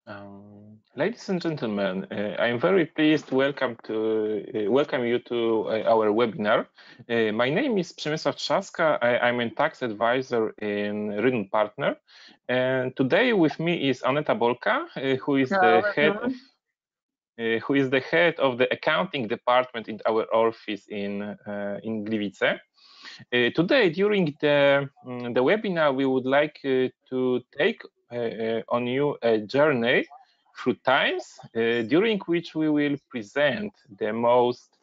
Ladies and gentlemen, I'm very pleased to welcome you to our webinar. My name is Przemysław Trzaska. I'm a tax advisor in Rödl Partner, and today with me is Aneta Bolka, who is the head of the accounting department in our office in Gliwice. Today, during the webinar, we would like to take on you a journey through times during which we will present the most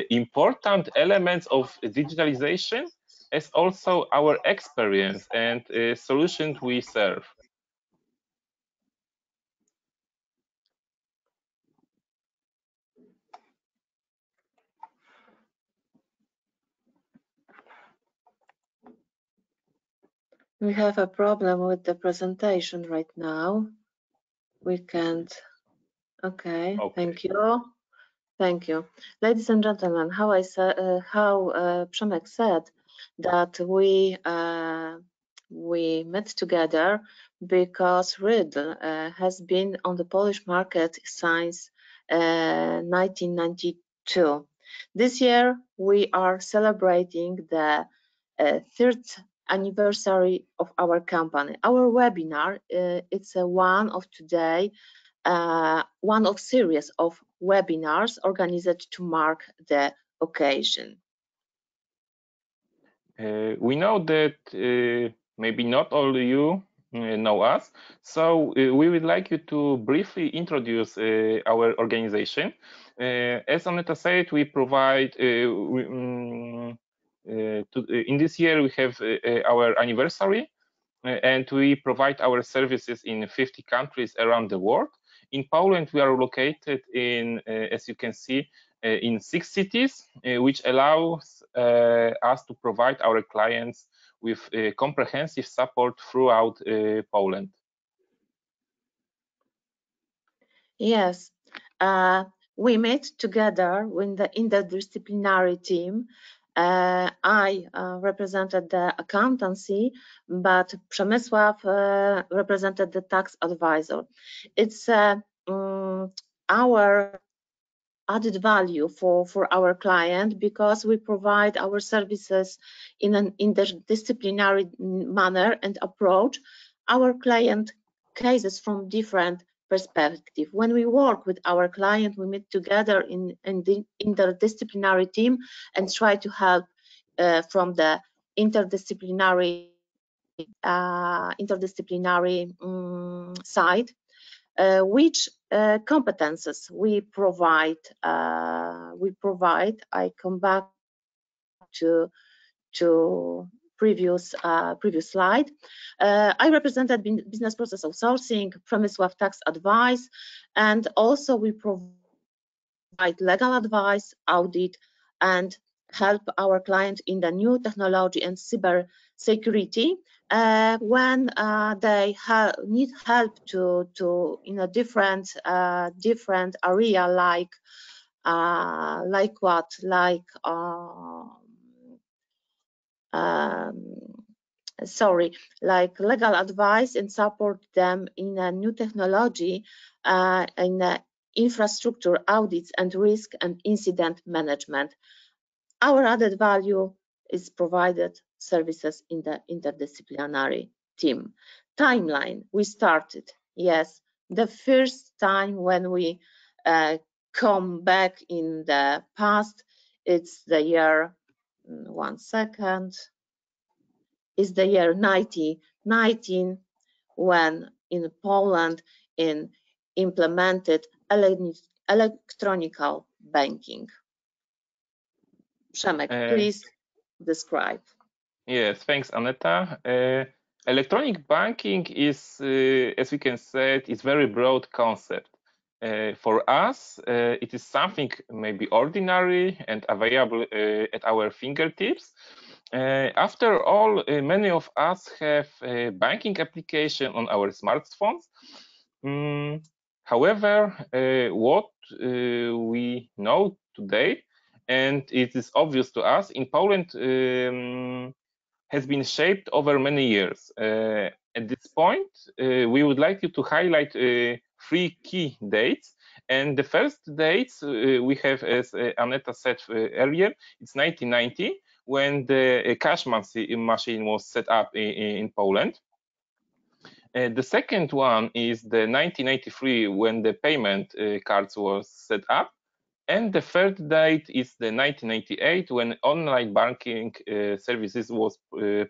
important elements of digitalization, as also our experience and solutions we serve. We have a problem with the presentation right now. We can't. Okay. Thank you. Thank you. Ladies and gentlemen, how Przemek said that we met together because Rödl has been on the Polish market since 1992. This year we are celebrating the third anniversary of our company. Our webinar, it's one of series of webinars organized to mark the occasion. We know that maybe not all of you know us, so we would like you to briefly introduce our organization. As Aneta said, we provide in this year we have our anniversary, and we provide our services in 50 countries around the world. In Poland, we are located in, as you can see, in 6 cities, which allows us to provide our clients with comprehensive support throughout Poland. Yes, we met together with the interdisciplinary team. I represented the accountancy, but Przemysław represented the tax advisor. It's our added value for our client because we provide our services in an interdisciplinary manner and approach our client cases from different perspective. When we work with our client, we meet together in the interdisciplinary team and try to help from the interdisciplinary side, which competences we provide. I come back to previous slide. I represented business process outsourcing, Przemysław tax advice, and also we provide legal advice, audit, and help our client in the new technology and cyber security when they need help to in a different area, like legal advice and support them in a new technology, in infrastructure audits and risk and incident management. Our added value is provided services in the interdisciplinary team. Timeline, we started, yes, the first time when we come back in the past, it's the year, one second, is the year 1919, when in Poland implemented electronic banking. Przemek, please describe. Yes, thanks, Aneta. Electronic banking is, as we can say, it's very broad concept. For us, it is something maybe ordinary and available at our fingertips. After all, many of us have a banking application on our smartphones. However, what we know today, and it is obvious to us, in Poland has been shaped over many years. At this point, we would like you to highlight three key dates. And the first dates we have, as Aneta said earlier, it's 1990, when the cash machine was set up in Poland. The second one is the 1983, when the payment cards was set up. And the third date is the 1998, when online banking services was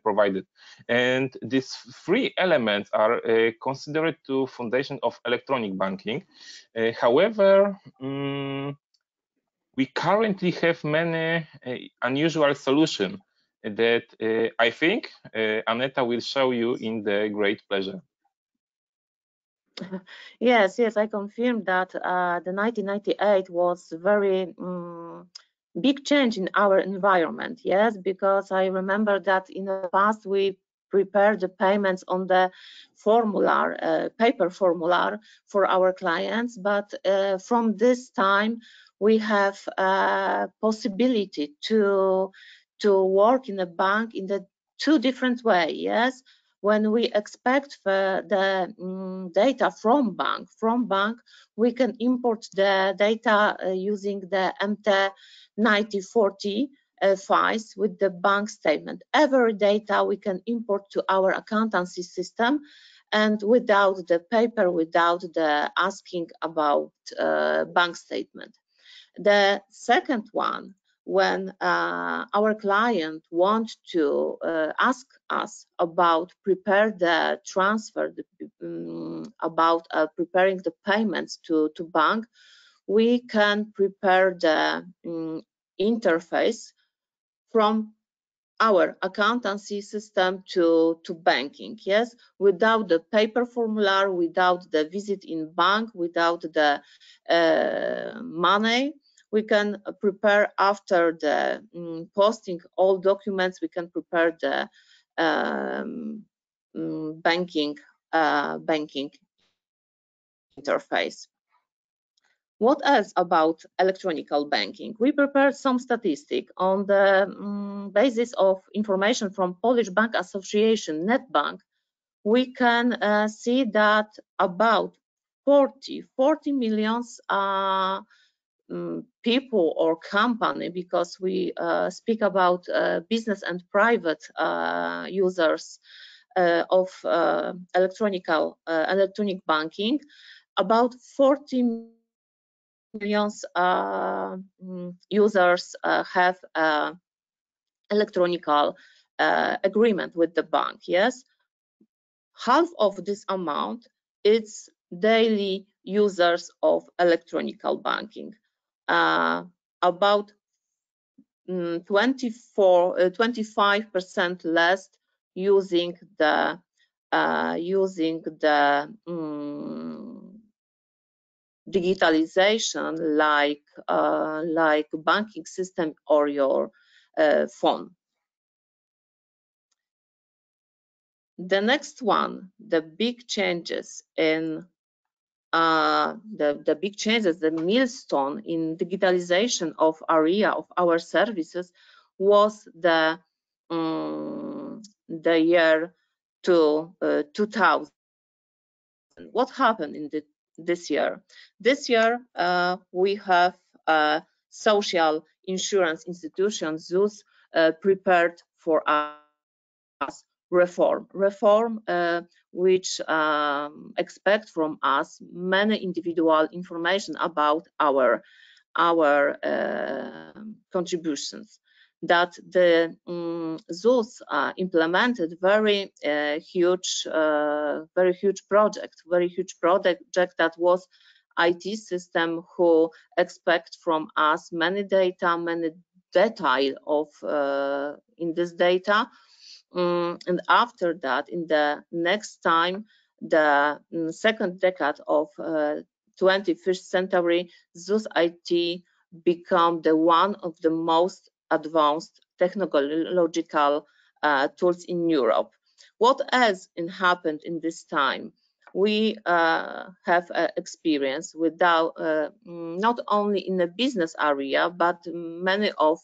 provided. And these three elements are considered to foundation of electronic banking. However, we currently have many unusual solutions that I think Aneta will show you in the great pleasure. Yes, I confirm that the 1998 was very big change in our environment. Yes, because I remember that in the past we prepared the payments on the formular, paper formular for our clients, but from this time we have possibility to work in a bank in the two different way. Yes, when we expect the data from bank, we can import the data using the MT9040 files with the bank statement. Every data we can import to our accountancy system, and without the paper, without the asking about bank statement. The second one, when our client want to ask us about prepare the transfer, about preparing the payments to bank, we can prepare the interface from our accountancy system to banking. Yes, without the paper formula, without the visit in bank, without the money, we can prepare after the posting all documents. We can prepare the banking interface. What else about electronic banking? We prepared some statistics on the basis of information from Polish Bank Association, NetBank. We can see that about 40 millions people or company, because we speak about business and private users of electronic banking, about 40 millions users have electronic agreement with the bank. Yes, half of this amount is daily users of electronic banking. About 25% less using the digitalization, like banking system or your phone. The next one, the big changes in the milestone in digitalization of area of our services was the year 2000. What happened in this year? This year we have social insurance institutions, ZUS, prepared for us reform which expect from us many individual information about our contributions. That the ZUS implemented very huge project that was IT system who expect from us many data, many detail of in this data. And after that, in the next time, the second decade of 21st century, ZUS IT become the one of the most advanced technological tools in Europe. What else happened in this time? We have experience without not only in the business area, but many of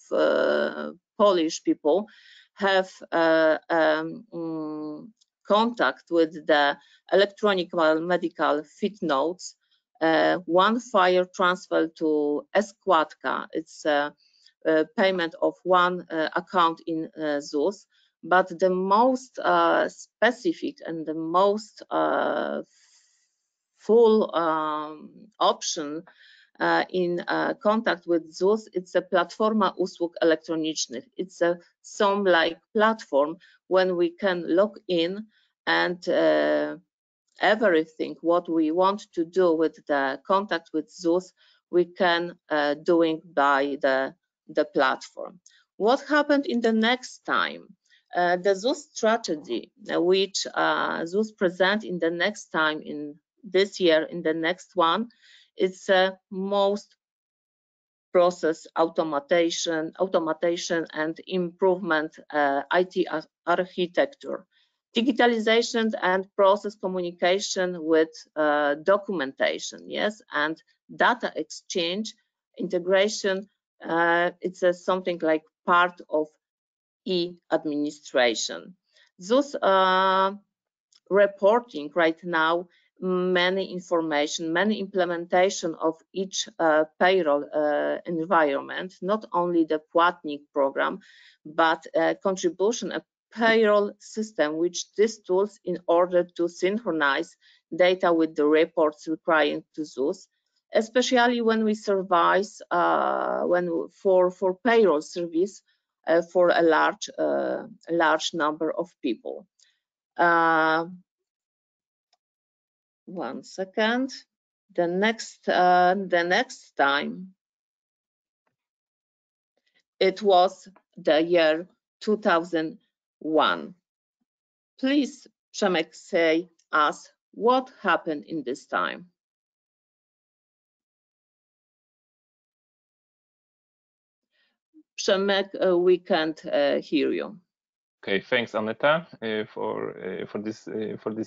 Polish people have contact with the electronic medical fit notes, one file transfer to składka. It's a payment of one account in ZUS, but the most specific and the most full option in contact with ZUS, it's a Platforma Usług Elektronicznych. It's some like platform when we can log in and everything what we want to do with the contact with ZUS, we can doing by the platform. What happened in the next time? The ZUS strategy, which ZUS present in the next time, in this year, in the next one, it's most process automation and improvement IT architecture, digitalization and process communication with documentation, yes, and data exchange integration. It's something like part of e-administration. ZUS reporting right now many information, many implementation of each payroll environment, not only the Płatnik program, but contribution, a payroll system, which these tools in order to synchronize data with the reports required to ZUS, especially when we service for payroll service for a large number of people. One second. The next time, it was the year 2001. Please, Przemek, say us what happened in this time. Przemek, we can't hear you. Okay, thanks, Aneta, for this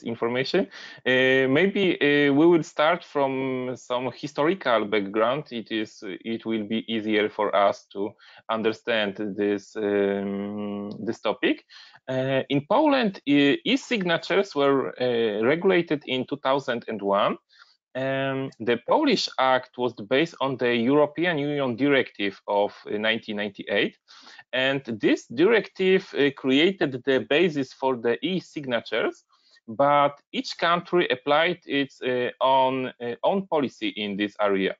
information. Maybe we will start from some historical background. It will be easier for us to understand this this topic. In Poland, e-signatures were regulated in 2001. The Polish Act was based on the European Union Directive of 1998, and this directive created the basis for the e-signatures, but each country applied its own policy in this area.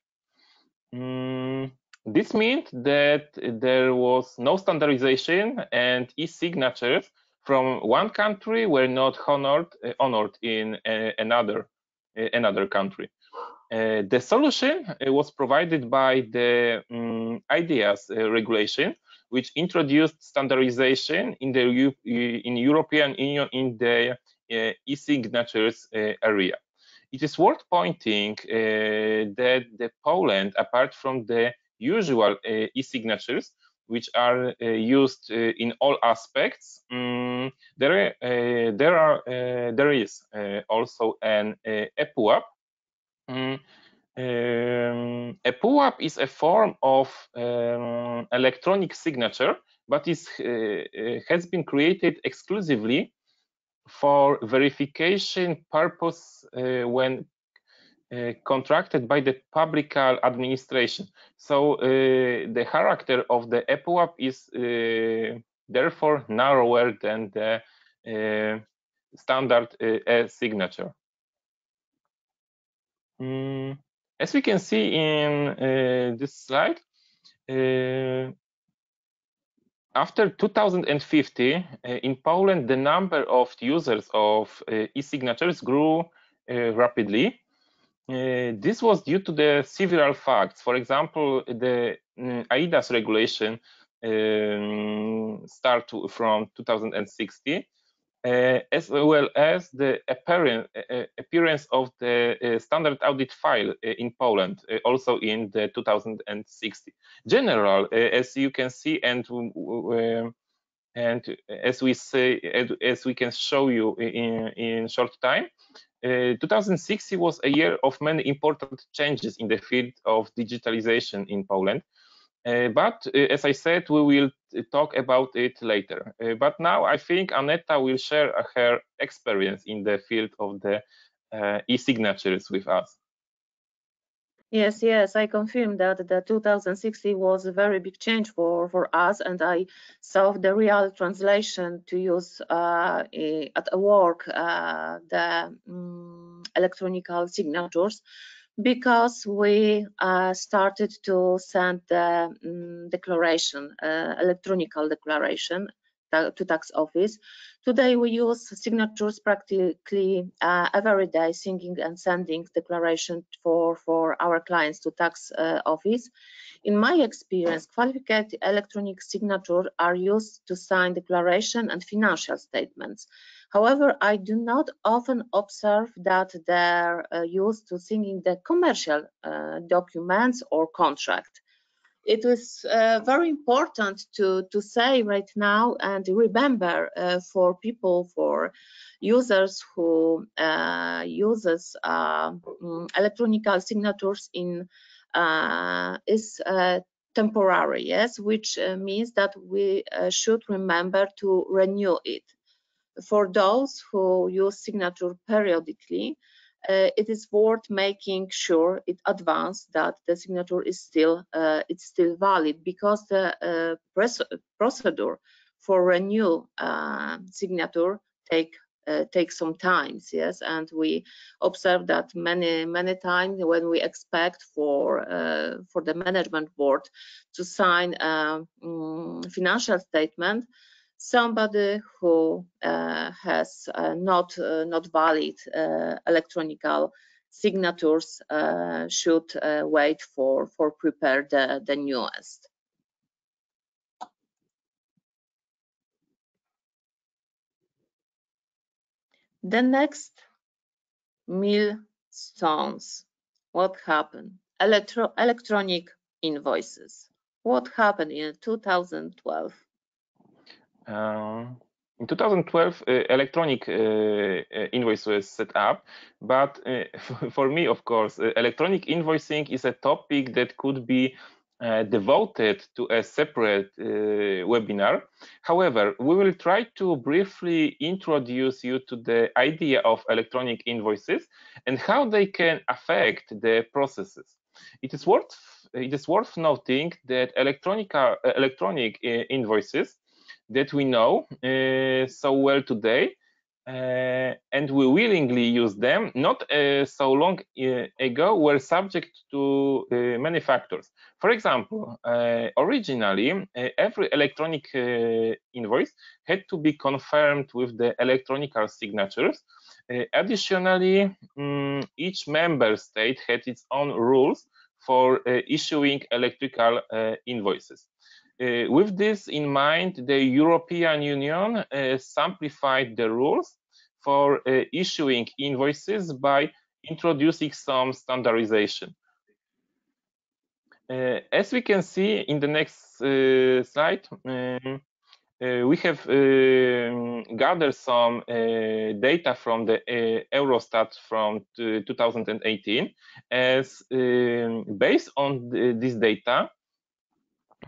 This meant that there was no standardization, and e-signatures from one country were not honored in another country. The solution was provided by the IDEAS regulation, which introduced standardization in the European Union in the e-signatures area. It is worth pointing that Poland, apart from the usual e-signatures, which are used in all aspects, there is also an ePUAP. ePUAP is a form of electronic signature, but has been created exclusively for verification purpose when contracted by the public administration. So the character of the ePUAP is therefore narrower than the standard signature. As we can see in this slide, after 2050, in Poland, the number of users of e-signatures grew rapidly. This was due to the several facts. For example, the IDEAS regulation start from 2060, as well as the appearance of the standard audit file in Poland, also in the 2060. General, as you can see, and as we can show you in short time, 2060 was a year of many important changes in the field of digitalization in Poland. But as I said, we will talk about it later. But now I think Aneta will share her experience in the field of the e-signatures with us. Yes, I confirm that the 2016 was a very big change for us, and I saw the real translation to use at work the electronic signatures, because we started to send the declaration, electronic declaration to tax office. Today we use signatures practically every day, sending and sending declaration for our clients to tax office. In my experience, qualified electronic signatures are used to sign declaration and financial statements. However, I do not often observe that they're used to signing the commercial documents or contract. It is very important to say right now and remember for people, for users who uses electronic signatures in is temporary, yes, which means that we should remember to renew it. For those who use signature periodically, it is worth making sure in advance that the signature is still valid, because the procedure for renew signature take some time, yes, and we observe that many times when we expect for the management board to sign a financial statement, somebody who has not valid electronic signatures should wait for prepare the newest. The next milestones. What happened? Electronic invoices. What happened in 2012? In 2012, electronic invoice was set up, but for me, of course, electronic invoicing is a topic that could be devoted to a separate webinar. However, we will try to briefly introduce you to the idea of electronic invoices and how they can affect the processes. It is worth noting that electronic invoices that we know so well today, and we willingly use them, not so long ago, were subject to many factors. For example, originally, every electronic invoice had to be confirmed with the electronic signatures. Additionally, each member state had its own rules for issuing electrical invoices. With this in mind, the European Union simplified the rules for issuing invoices by introducing some standardization. As we can see in the next slide, we have gathered some data from the Eurostat from 2018. As based on this data,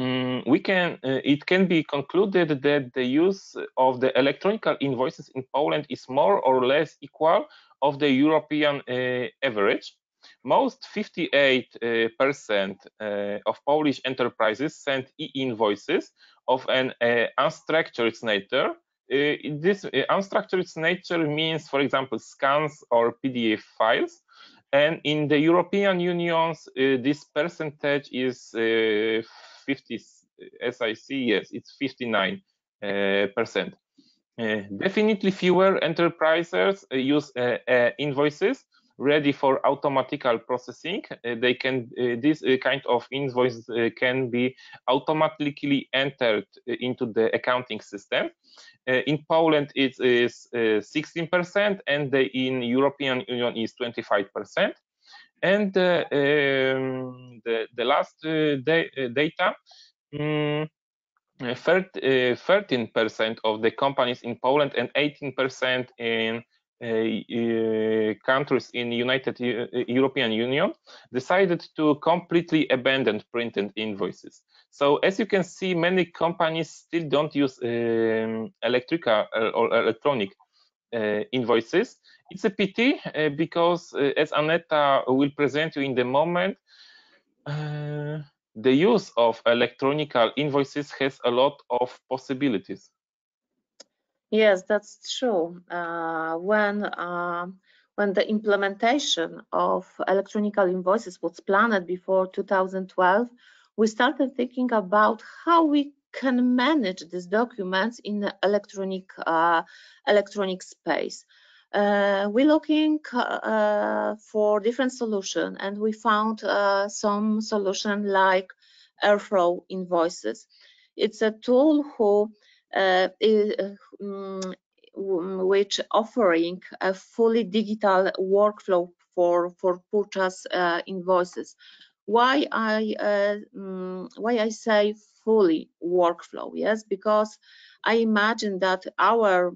it can be concluded that the use of the electronic invoices in Poland is more or less equal of the European average. Most 58% of Polish enterprises send e-invoices of an unstructured nature. This unstructured nature means, for example, scans or PDF files. And in the European Union, this percentage is 50, as I see, yes, it's 59%. Definitely fewer enterprises use invoices ready for automatical processing. They can this kind of invoice can be automatically entered into the accounting system. In Poland, it is 16%, and in European Union is 25%. And the last data, 13% of the companies in Poland and 18% in countries in European Union decided to completely abandon printed invoices. So as you can see, many companies still don't use electrical or electronic invoices. It's a pity because as Aneta will present you in the moment, the use of electronic invoices has a lot of possibilities. Yes, that's true. When the implementation of electronic invoices was planned before 2012, we started thinking about how we can manage these documents in the electronic space. We're looking for different solutions, and we found some solution like Airflow Invoices. It's a tool which offering a fully digital workflow for purchase invoices. Why I say fully workflow? Yes, because I imagine that our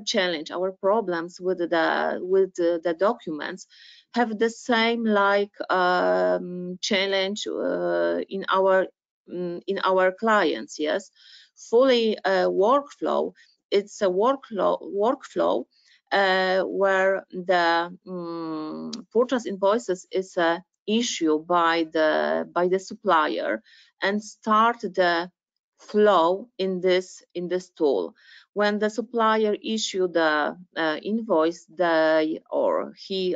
challenge, our problems with the documents have the same like challenge in our clients. Yes, fully workflow. It's a workflow where the purchase invoices is a issue by the supplier and start the flow in this tool. When the supplier issue the invoice, he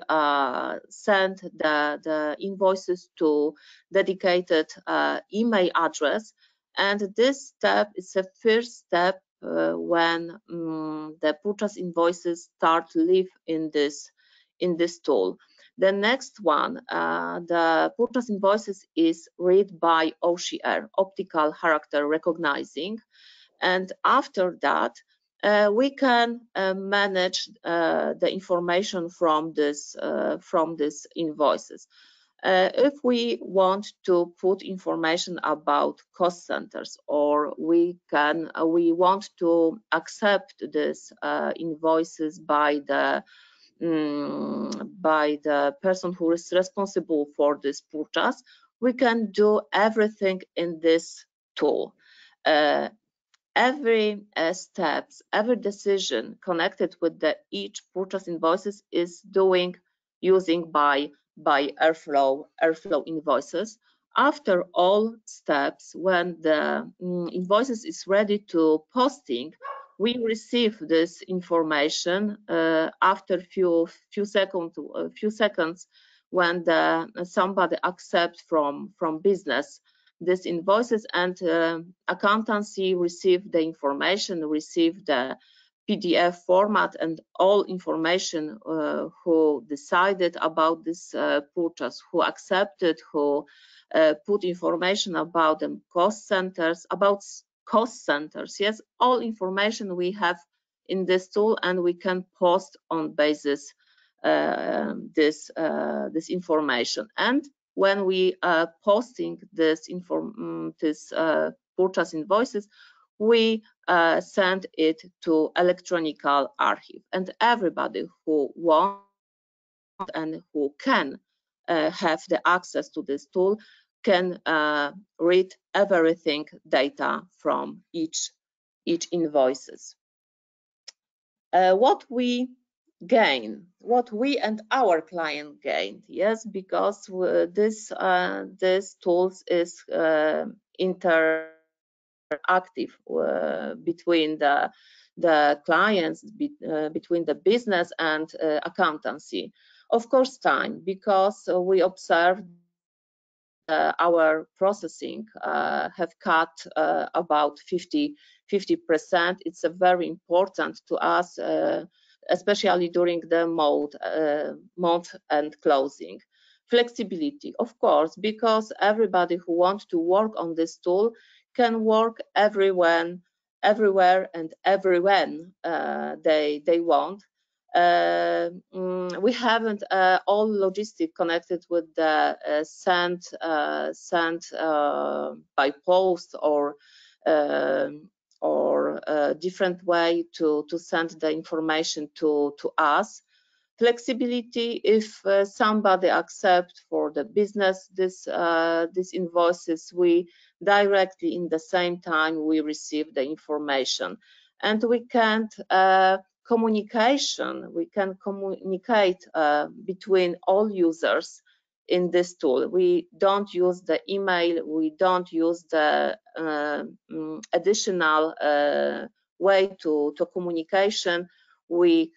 sent the invoices to dedicated email address, and this step is the first step when the purchase invoices start live in this tool. The next one, the purchase invoices is read by OCR, optical character recognizing, and after that we can manage the information from this invoices. If we want to put information about cost centers, or we want to accept these invoices by the person who is responsible for this purchase, we can do everything in this tool. Every steps, every decision connected with each purchase invoices is using by Airflow invoices. After all steps, when the invoices is ready to posting, we receive this information after few seconds when somebody accepts from business these invoices, and accountancy receive the information, receive the PDF format and all information who decided about this purchase, who accepted, who put information about the cost centers, yes, all information we have in this tool, and we can post on basis this information. And when we are posting this purchase invoices, we send it to electronic archive, and everybody who wants and who can have the access to this tool can read everything data from each invoices. What we gain, what we and our client gained, yes, because this tools is interactive between the clients, between the business and accountancy. Of course, time, because we observed our processing have cut about 50%. It's a very important to us, especially during the month and closing. Flexibility, of course, because everybody who wants to work on this tool can work everywhere and everywhen they want. We haven't all logistic connected with the sent by post or different way to send the information to us. Flexibility, if somebody accepts for the business this invoices, we directly in the same time we receive the information. And we can communicate between all users in this tool. We don't use the email, we don't use the additional way to communication. We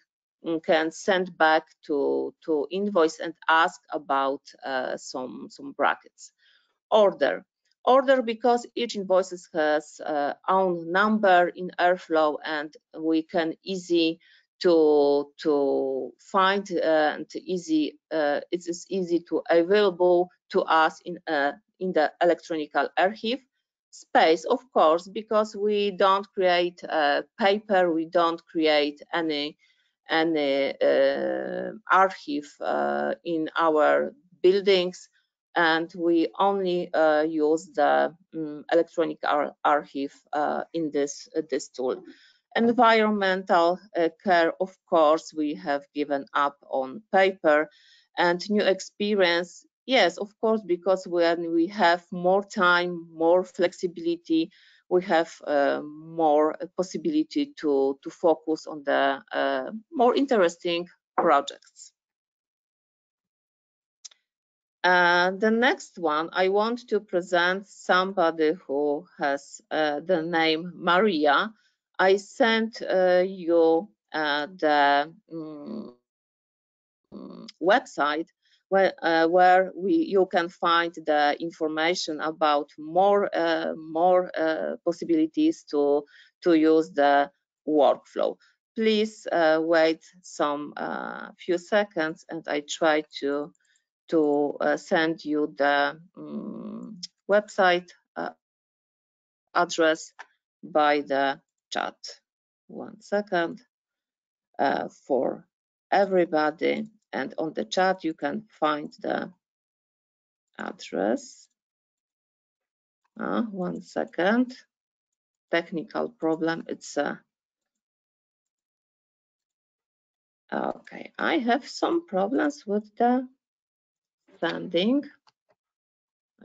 can send back to invoice and ask about some brackets. Order because each invoice has own number in Airflow, and we can easy to find and easy it is easy to available to us in the electronic archive. Space, of course, because we don't create paper, we don't create any archive in our buildings, and we only use the electronic archive in this tool. Environmental care, of course, we have given up on paper. And new experience, yes, of course, because when we have more time, more flexibility, we have more possibility to focus on the more interesting projects. The next one, I want to present somebody who has the name Maria. I sent you the website where you can find the information about more possibilities to use the workflow. Please wait some few seconds, and I try to send you the website address by the chat. 1 second for everybody, and on the chat you can find the address. 1 second, technical problem. It's okay. I have some problems with the sending.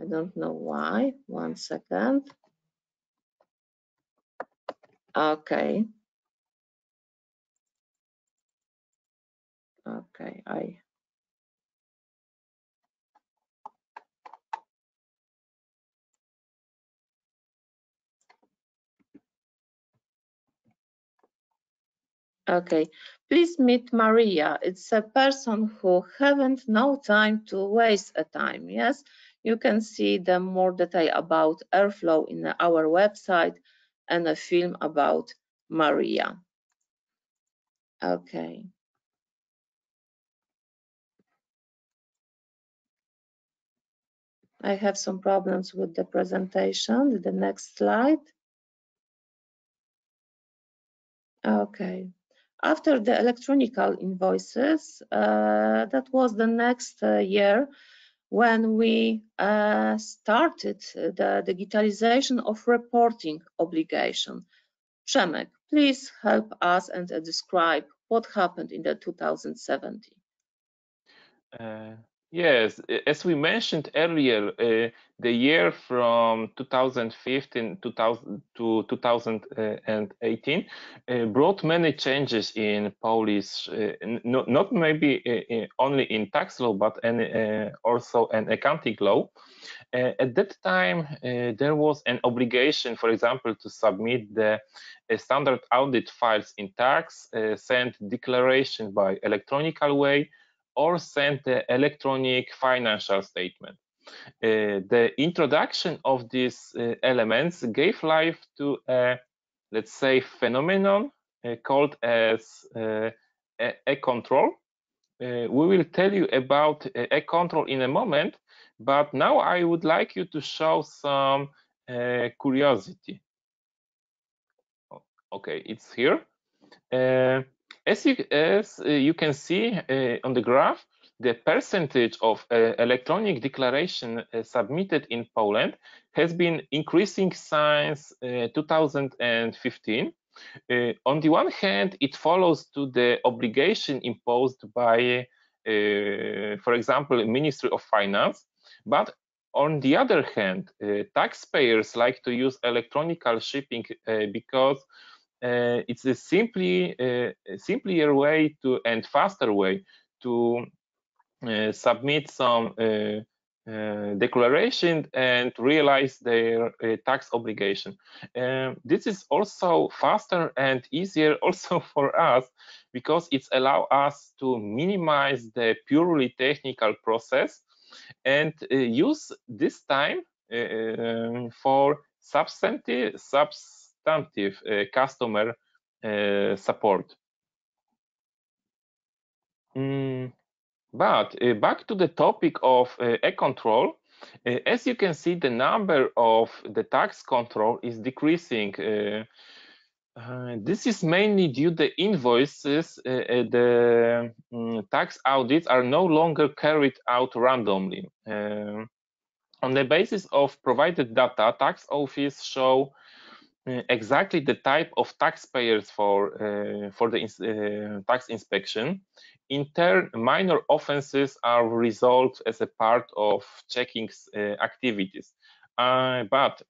I don't know why. 1 second. Okay. Okay, Okay, please meet Maria. It's a person who haven't no time to waste a time. Yes, you can see the more detail about Airflow in our website and a film about Maria. Okay. I have some problems with the presentation. The next slide. Okay. After the electronic invoices, that was the next year when we started the digitalization of reporting obligation. Przemek, please help us and describe what happened in the 2017. Yes, as we mentioned earlier, the year from 2015 to 2018 brought many changes in Polish, not maybe only in tax law, but also in accounting law. At that time, there was an obligation, for example, to submit the standard audit files in tax, send declaration by electronical way, or send the electronic financial statement. The introduction of these elements gave life to a, let's say, phenomenon called as e-control. We will tell you about e-control in a moment, but now I would like you to show some curiosity. Okay, it's here. As you can see on the graph, the percentage of electronic declaration submitted in Poland has been increasing since 2015. On the one hand, it follows to the obligation imposed by, for example, Ministry of Finance, but on the other hand, taxpayers like to use electronic shipping because it's a simpler way to and faster way to submit some declaration and realize their tax obligation. This is also faster and easier also for us because it allows us to minimize the purely technical process and use this time for substantive customer support. But back to the topic of e-control, as you can see, the number of the tax control is decreasing. This is mainly due to the invoices. The tax audits are no longer carried out randomly. On the basis of provided data, tax office show exactly the type of taxpayers for the tax inspection. In turn, minor offenses are resolved as a part of checking activities. But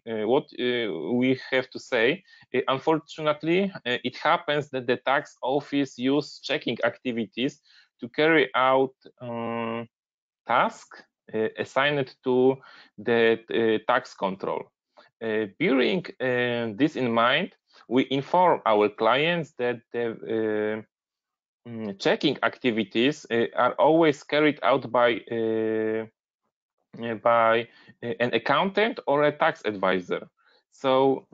what we have to say, unfortunately, it happens that the tax office use checking activities to carry out tasks assigned to the tax control. Bearing this in mind, we inform our clients that the checking activities are always carried out by an accountant or a tax advisor. So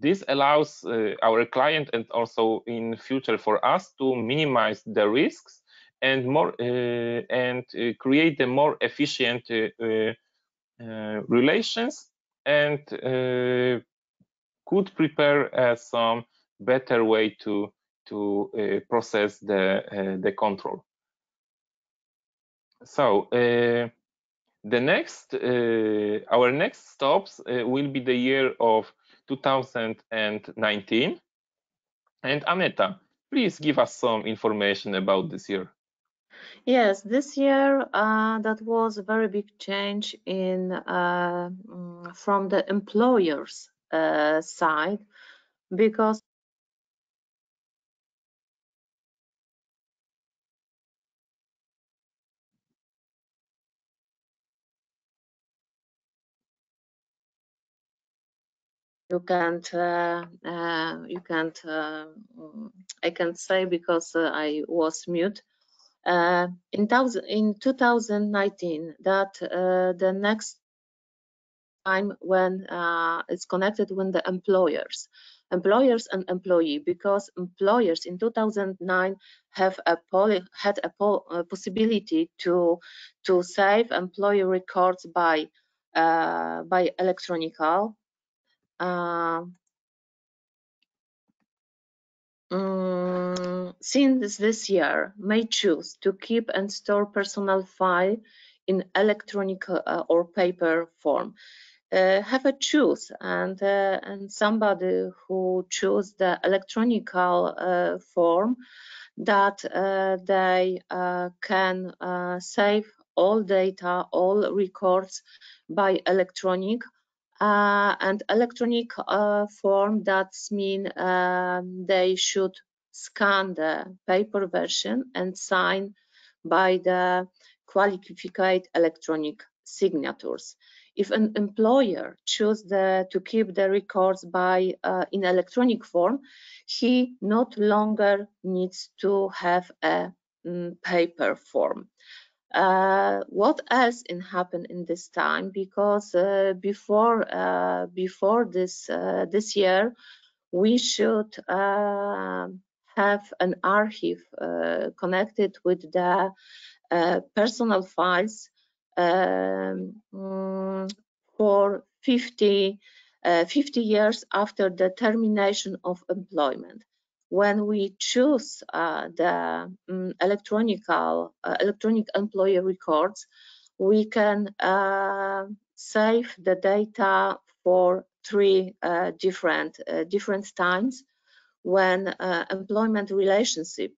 this allows our client and also in future for us to minimize the risks and create a more efficient relations and could prepare some better way to process the control. So our next stops will be the year of 2019. And Aneta, please give us some information about this year. Yes, this year that was a very big change in from the employer's side, because you can't I can't say because I was mute. In 2019, that the next time when it's connected with the employers and employee, because employers in 2009 have had a possibility to save employee records by electronical. Since this year may choose to keep and store personal file in electronic or paper form. Have a choose, and somebody who choose the electronical form, that they can save all data, all records by electronic. And electronic form, that's mean they should scan the paper version and sign by the qualified electronic signatures. If an employer chooses to keep the records by in electronic form, he no longer needs to have a paper form. What else happened in this time? Because before this year, we should have an archive connected with the personal files for 50 years after the termination of employment. When we choose the electronic employee records, we can save the data for three different times. When employment relationship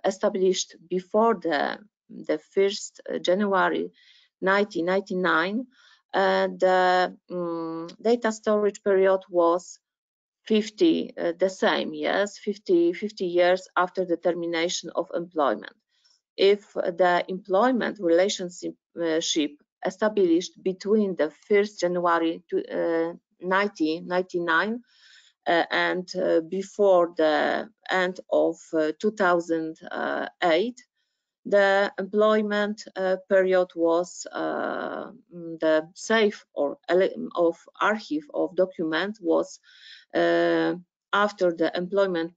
established before the 1st January 1999, the data storage period was 50, the same, yes, 50 years after the termination of employment. If the employment relationship established between the 1st January 1999 and before the end of 2008, the employment period was the save or of archive of document was after the employment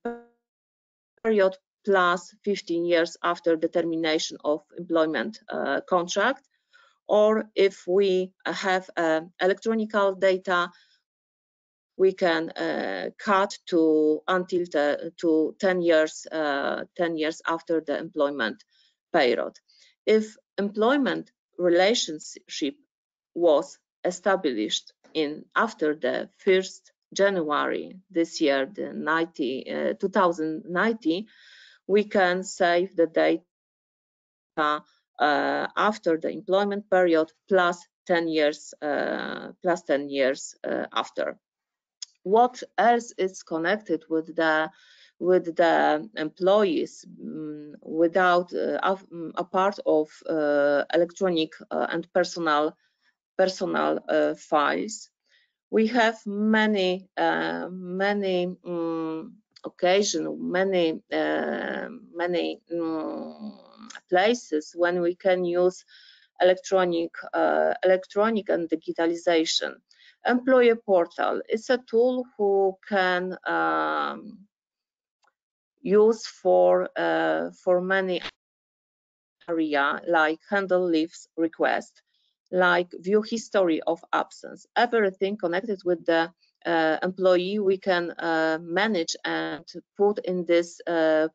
period plus 15 years after the termination of employment contract. Or if we have electronic data, we can cut to until to 10 years after the employment period. If employment relationship was established after the 1st January this year, the 2090, we can save the data after the employment period plus 10 years after. What else is connected with the employees without a part of electronic and personal files? We have many occasions, many places when we can use electronic and digitalization. Employer portal is a tool who can use for many areas, like handle leaves request, like view history of absence. Everything connected with the employee we can manage and put in this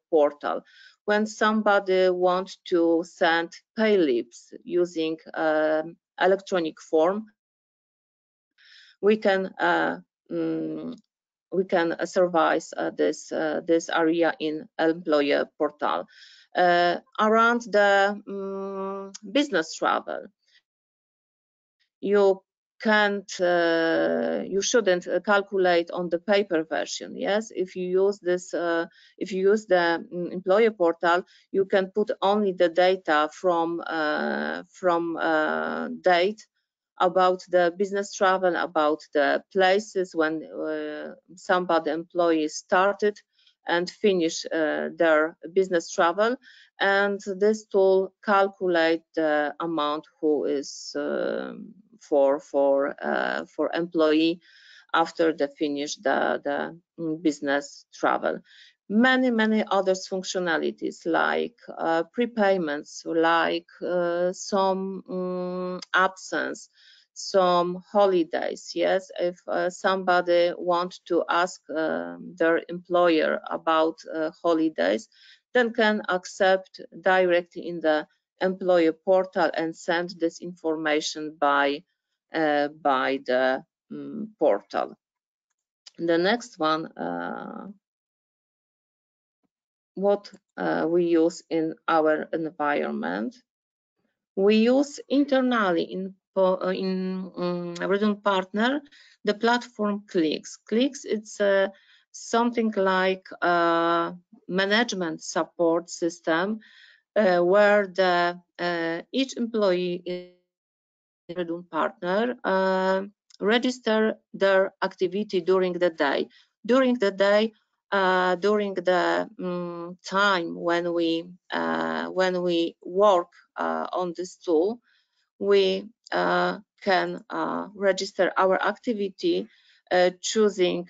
portal. When somebody wants to send pay slips using electronic form, we can service this area in employer portal. Around the business travel, you shouldn't calculate on the paper version. Yes, if you use this, if you use the employer portal, you can put only the data from date about the business travel, about the places when somebody employee started and finish their business travel, and this tool calculate the amount who is for employee after they finish the business travel. Many other functionalities like prepayments, like some absence, some holidays. Yes, if somebody wants to ask their employer about holidays, then can accept directly in the employer portal and send this information by the portal. The next one, what we use in our environment. We use internally in Rödl Partner the platform Clicks. Clicks, it's something like a management support system where each employee in Rödl Partner register their activity during the day. During the time when we work on this tool, we can register our activity, choosing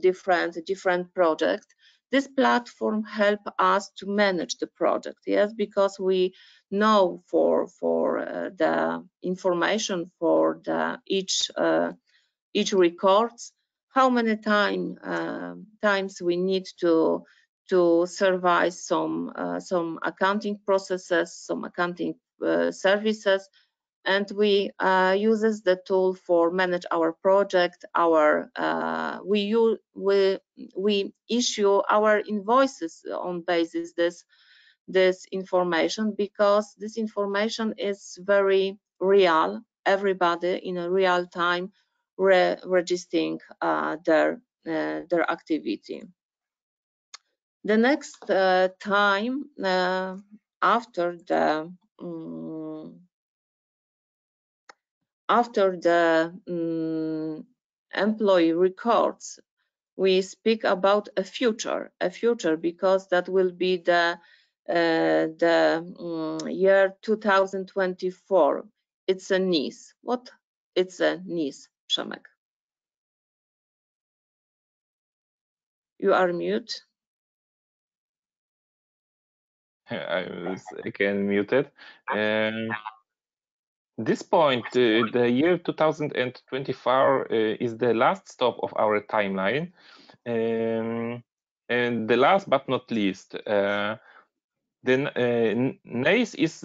different projects. This platform help us to manage the project, yes, because we know for the information for each records how many times we need to service some accounting processes, some accounting services, and we uses the tool for manage our project. We issue our invoices on basis this information, because this information is very real. Everybody in a real time registering their activity. The next time after the employee records, we speak about a future because that will be the year 2024. It's a NIS. What? It's a NIS, Przemek. You are mute. I was again muted. This point, the year 2024 is the last stop of our timeline, and the last but not least, the NACE is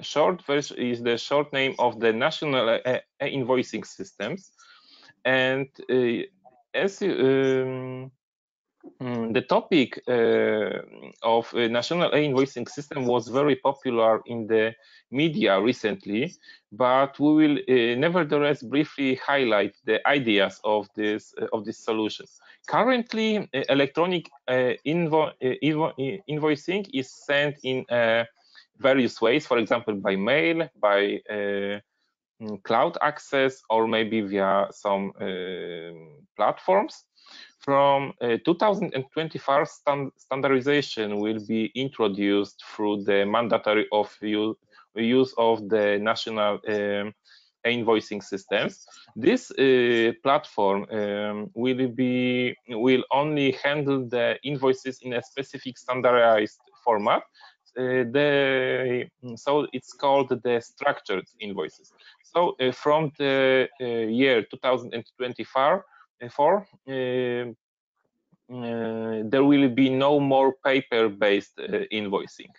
short version, is the short name of the National E-INVOICING Systems, and as the topic of national e-invoicing system was very popular in the media recently, but we will nevertheless briefly highlight the ideas of this solution. Currently, electronic invoicing is sent in various ways, for example, by mail, by cloud access, or maybe via some platforms. From 2024, standardization will be introduced through the mandatory use of the national e-invoicing systems. This platform will only handle the invoices in a specific standardized format. So it's called the structured invoices. So from the year 2024, there will be no more paper-based invoicing.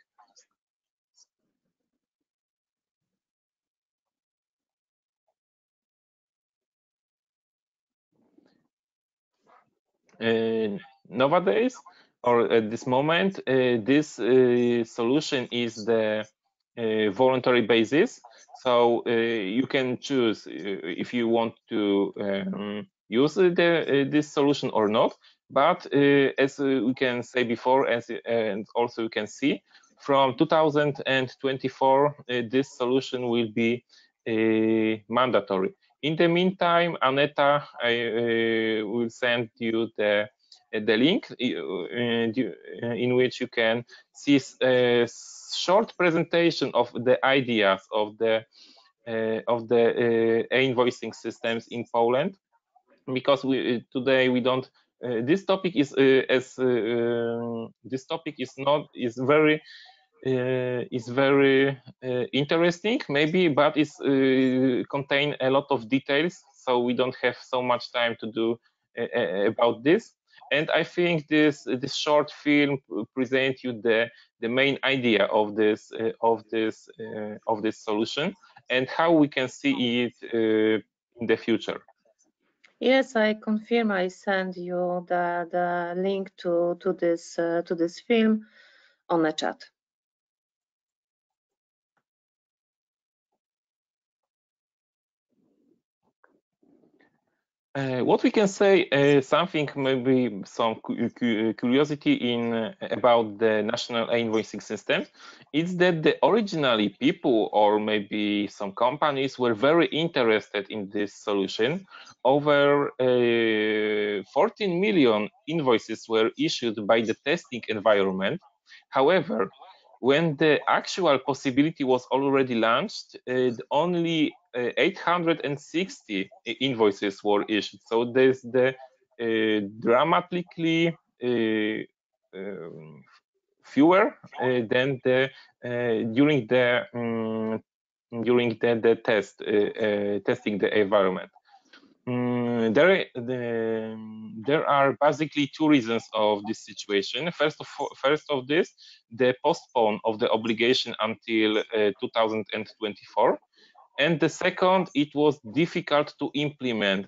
Nowadays, or at this moment, this solution is the voluntary basis. So you can choose if you want to use this solution or not. But as we can say before, and also you can see, from 2024, this solution will be mandatory. In the meantime, Aneta, I will send you the link in which you can see a short presentation of the ideas of the e-invoicing systems in Poland, because today we don't. This topic is very interesting, maybe, but it's contain a lot of details, so we don't have so much time to do about this. And I think this short film presents you the main idea of this solution and how we can see it in the future. Yes, I confirm. I send you the link to this film on the chat. What we can say, something maybe some curiosity about the national e-invoicing system, is that originally people or maybe some companies were very interested in this solution. Over 14 million invoices were issued by the testing environment. However, when the actual possibility was already launched, only 860 invoices were issued. So there's the dramatically fewer than during the testing the environment. There are basically two reasons of this situation. First of this, the postpone of the obligation until 2024, And the second, it was difficult to implement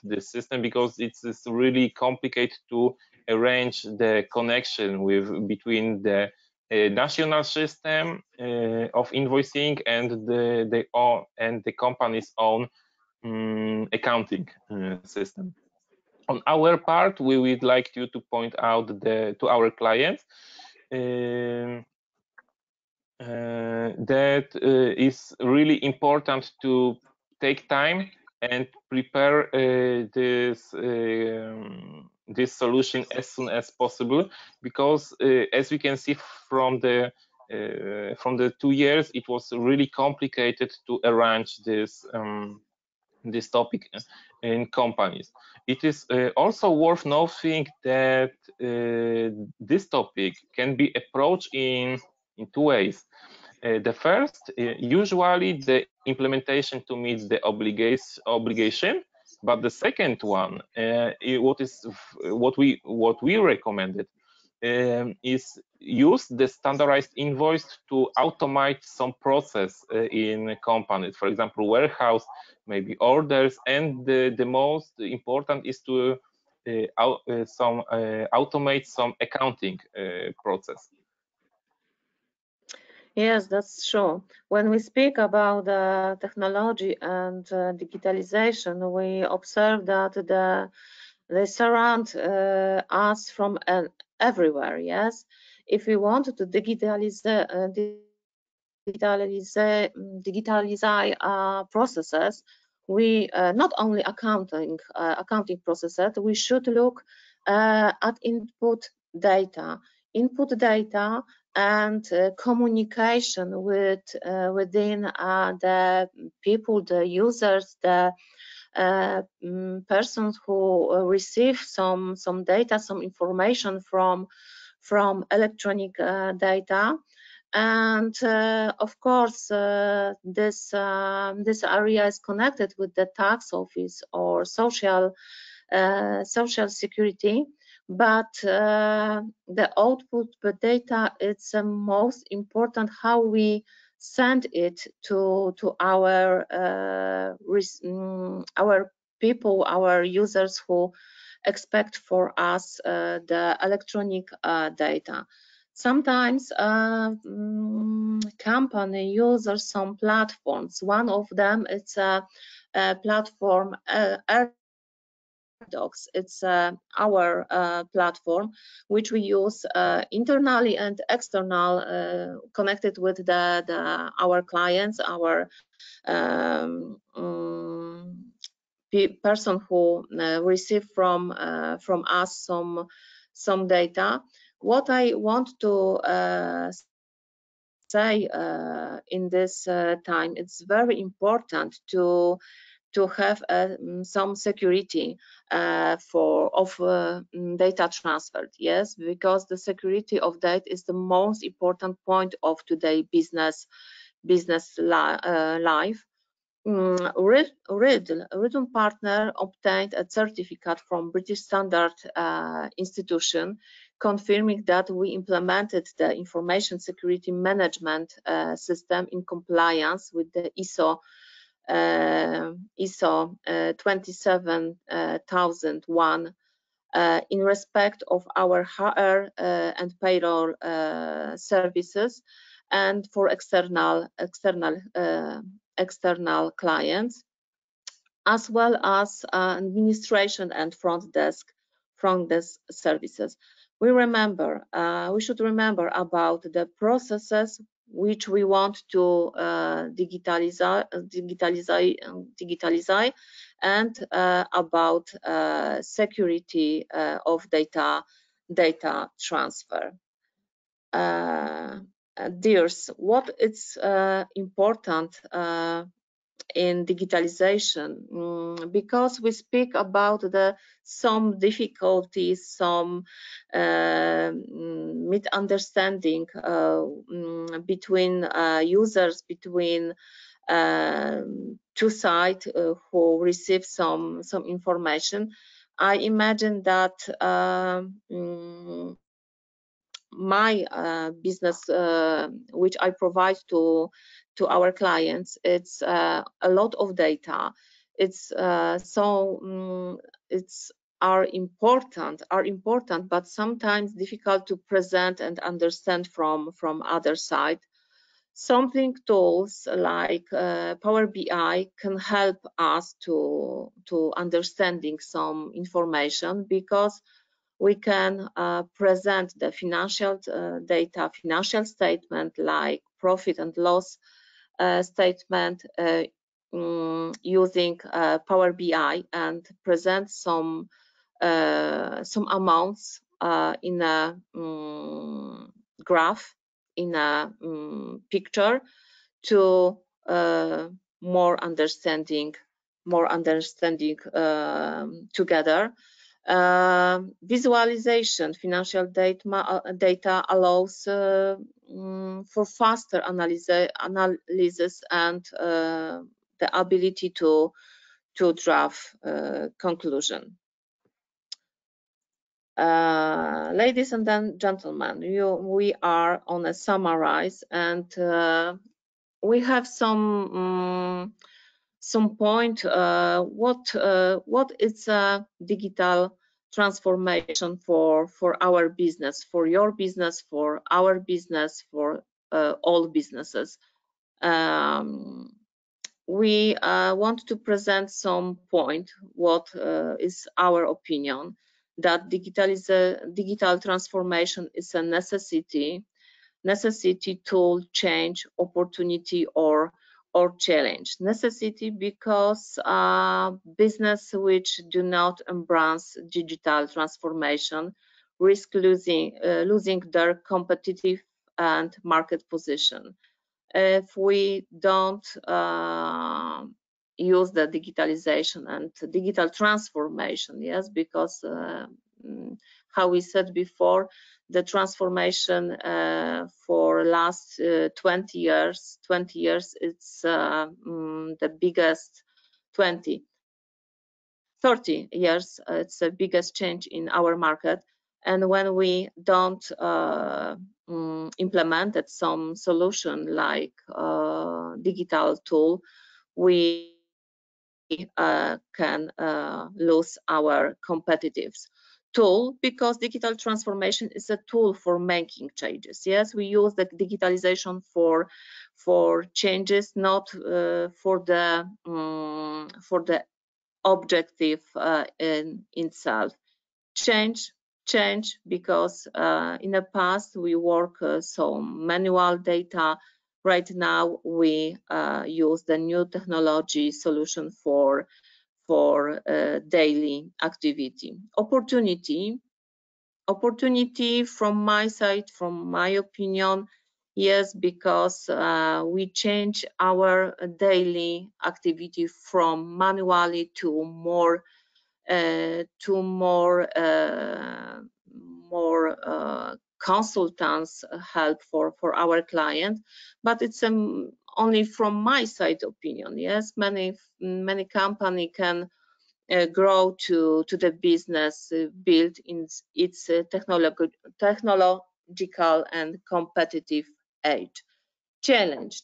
this system because it's really complicated to arrange the connection between the national system of invoicing and the company's own accounting system. On our part, we would like you to point out to our clients that is really important to take time and prepare this solution as soon as possible, because as we can see from the 2 years, it was really complicated to arrange this topic in companies. It is also worth noting that this topic can be approached in 2 ways. The first, usually the implementation to meet the obligation, but the second one, what we recommended, is use the standardized invoice to automate some process in companies, for example, warehouse, maybe orders, and the most important is to automate some accounting process. Yes, that's true. When we speak about technology and digitalization, we observe that they surround us from everywhere. Yes, if we want to digitalize processes, we not only accounting processes, we should look at input data and communication within the people, the users, the persons who receive some data, some information from electronic data. And of course, this area is connected with the tax office or social security. But the output data, it's the most important, how we send it to our people, our users who expect for us the electronic data. Sometimes company uses some platforms. One of them is a platform Docs. It's our platform, which we use internally and external, connected with our clients, our person who receive from us some data. What I want to say in this time, it's very important to have some security of data transferred. Yes, because the security of data is the most important point of today's business life. Rödl Partner obtained a certificate from British Standard Institution, confirming that we implemented the information security management system in compliance with the ISO 27001 in respect of our HR and payroll services, and for external clients, as well as administration and front desk services. We should remember about the processes which we want to digitalize, and about security of data transfer. Dears, what is important in digitalization, because we speak about some difficulties, some misunderstanding between users, between two sides who receive some information. I imagine that my business, which I provide to our clients. It's a lot of data. It's are important, but sometimes difficult to present and understand from other side. Something tools like Power BI can help us to understanding some information, because we can present the financial data, financial statement like profit and loss statement using Power BI, and present some amounts in a graph, in a picture, to more understanding together. Visualization financial data allows for faster analysis and the ability to draft conclusion. Ladies and gentlemen, we are on a summarize, and we have some point. What is a digital transformation for our business, for your business, for our business, for all businesses? We want to present some point. What is our opinion? That digital transformation is a necessity tool, change, opportunity, or challenge. Necessity because business which do not embrace digital transformation risk losing their competitive and market position. If we don't use the digitalization and digital transformation, yes, because how we said before, the transformation for last 20 years, it's the biggest 30 years, it's the biggest change in our market. And when we don't implemented some solution like digital tool, we can lose our competitiveness. Tool, because digital transformation is a tool for making changes. Yes, we use the digitalization for changes, not for the objective in itself. Change because in the past we work some manual data. Right now we use the new technology solution for daily activity. Opportunity from my side, from my opinion, yes, because we change our daily activity from manually to more consultants help for our client. But it's only from my side opinion. Yes, many company can grow to the business built in its technological and competitive age. Challenge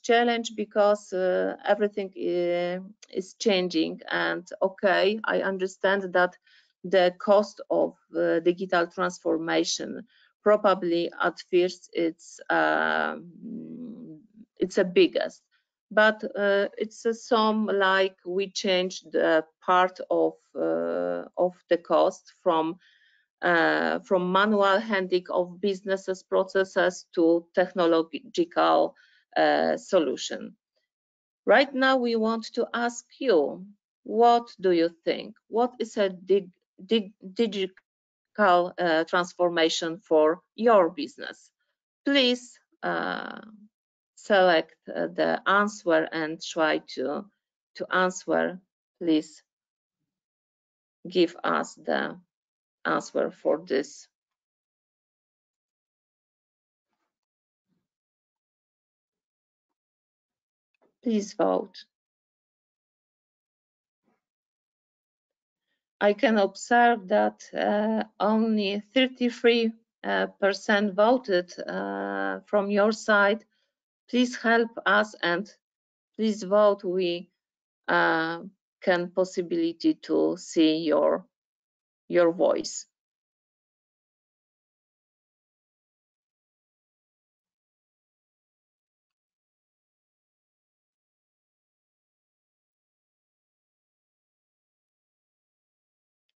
because everything is changing, and okay, I understand that the cost of digital transformation probably at first it's a biggest, but it's some like we changed the part of the cost from manual handling of businesses processes to technological solution. Right now we want to ask you, what do you think? What is a digital transformation for your business? Please select the answer and try to answer. Please give us the answer for this. Please vote. I can observe that only 33% voted from your side. Please help us and Please vote. We can possibility to see your voice.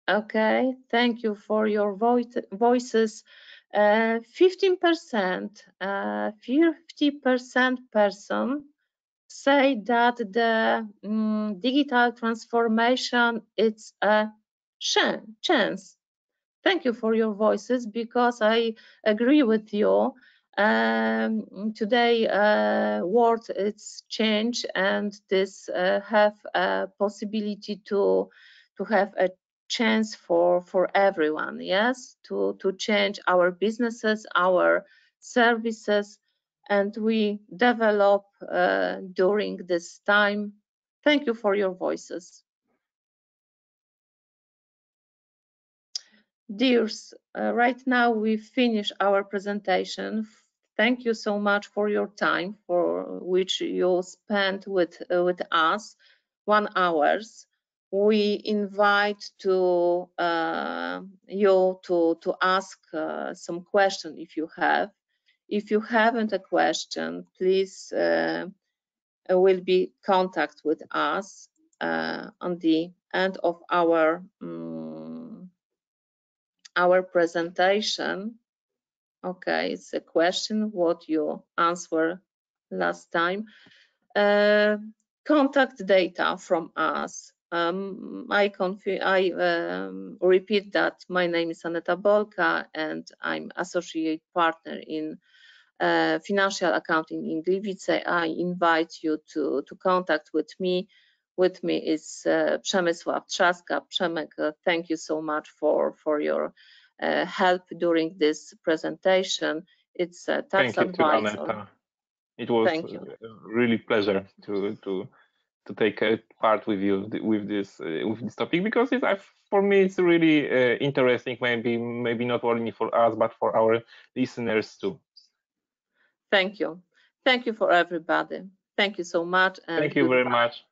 Okay, thank you for your voices. 15%, 50% person say that the digital transformation is a chance. Thank you for your voices, because I agree with you. Today, world it's change, and this have a possibility to have a chance for everyone. Yes, to change our businesses, our services, and we develop during this time. Thank you for your voices. Dears, right now we finish our presentation. Thank you so much for your time, for which you spent with us 1 hour. We invite to you to ask some question if you have. If you haven't a question, please will be contact with us on the end of our presentation. Okay, it's a question what you answer last time. Contact data from us. I repeat that my name is Aneta Bolka, and I'm associate partner in financial accounting in Gliwice. I invite you to contact with me. With me is Przemysław Trzaska. Przemek, thank you so much for your help during this presentation. It's a tax advisor. Thank you, Aneta. It was really pleasure to take part with you with this topic, because for me it's really interesting. Maybe not only for us but for our listeners too. Thank you for everybody. Thank you so much. And thank you very much.